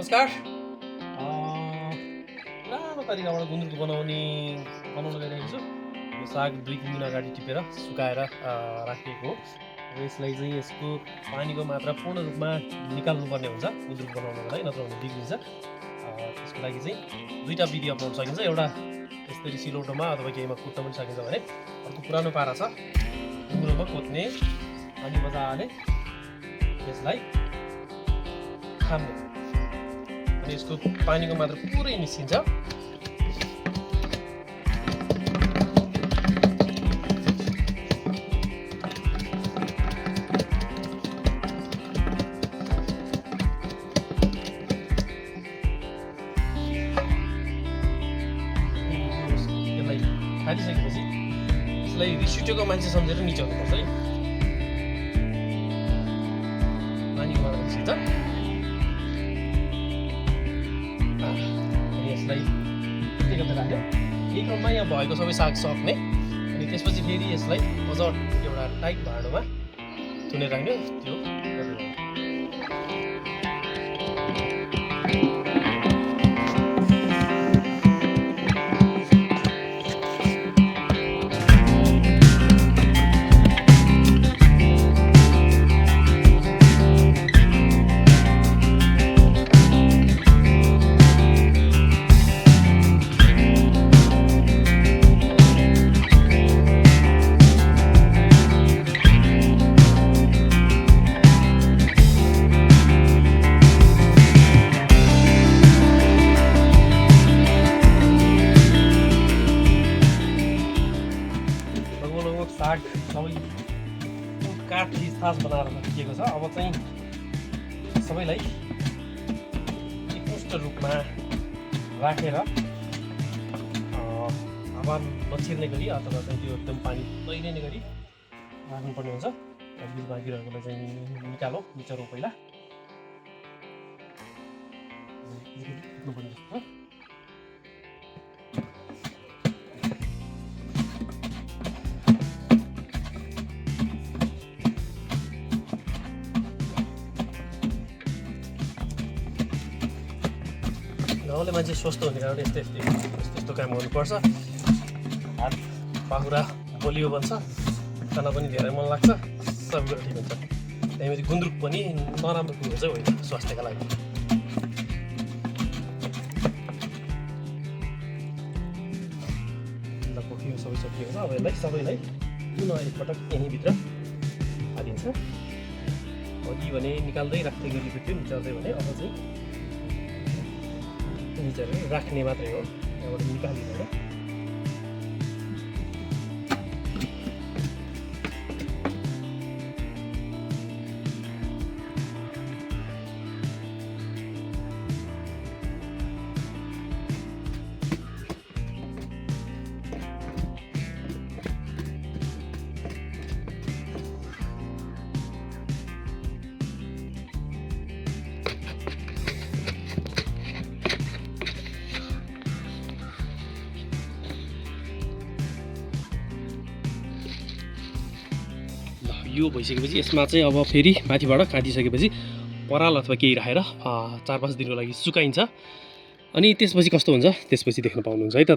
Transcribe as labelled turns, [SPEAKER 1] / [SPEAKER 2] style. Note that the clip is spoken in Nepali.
[SPEAKER 1] नमस्कार। पुरानो तरिकाबाट गुन्द्रुक बनाउन गइरहेको छु। यो साग 2-3 दिन अगाडि टिपेर सुकाएर राखेको हो। यसलाई चाहिँ यसको पानीको मात्रा पूर्ण रूपमा निकाल्नुपर्ने हुन्छ गुन्द्रुक बनाउनको लागि, नत्र भने बिग्रिन्छ। त्यसको लागि चाहिँ दुईटा विधि अपनाउन सकिन्छ। एउटा यसरी सिलौटोमा अथवा केहीमा कुट्न पनि सकिन्छ भने अर्को पुरानो पारा छ ढुङ्ग्रोमा कोत्ने अनि मजाले यसलाई खान्ने अनि यसको पानीको मात्रा पुरै निस्किन्छ। खाइसकेपछि यसलाई रिस उठेको मान्छे सम्झेर निचाउनुपर्छ है। पानीको मात्रा निस्किन्छ। यसलाई यतिको त राख्यो। यही क्रममा यहाँ भएको सबै साग सक्ने अनि त्यसपछि फेरि यसलाई अझ एउटा टाइट भाँडोमा थुनेर राख्ने। त्यो साग सबै काठ थिचथाच बनाएर राखिएको छ। अब चाहिँ सबैलाई एकमुष्ट रूपमा राखेर हावा नछिर्ने गरी अथवा चाहिँ त्यो एकदम पानी तैरिने गरी राख्नुपर्ने हुन्छ। बिच बाँकी रहेकोलाई चाहिँ निकालौँ, निचौँ पहिला। गाउँले मान्छे स्वस्थ हुने कारण यस्तो काम गर्नुपर्छ। हात पाखुरा बलियो बन्छ, खान पनि धेरै मन लाग्छ, सबै कुरा ठिक हुन्छ। त्यहाँदेखि गुन्द्रुक पनि नराम्रो कुरो चाहिँ होइन स्वास्थ्यका लागि। पोखियो सबै सकिएको छ। अब यसलाई सबैलाई पुनः एकपटक यहीँभित्र हालिन्छ। अघि भने निकाल्दै राख्दै गरेको थियो, निकाल्दै भने अब चाहिँ राख्ने मात्रै हो, यहाँबाट निकालिँदैन। यो भइसकेपछि यसमा चाहिँ अब फेरि माथिबाट काटिसकेपछि पराल अथवा केही राखेर 4-5 दिनको लागि सुकाइन्छ। अनि त्यसपछि कस्तो हुन्छ त्यसपछि देख्न पाउनुहुन्छ है त।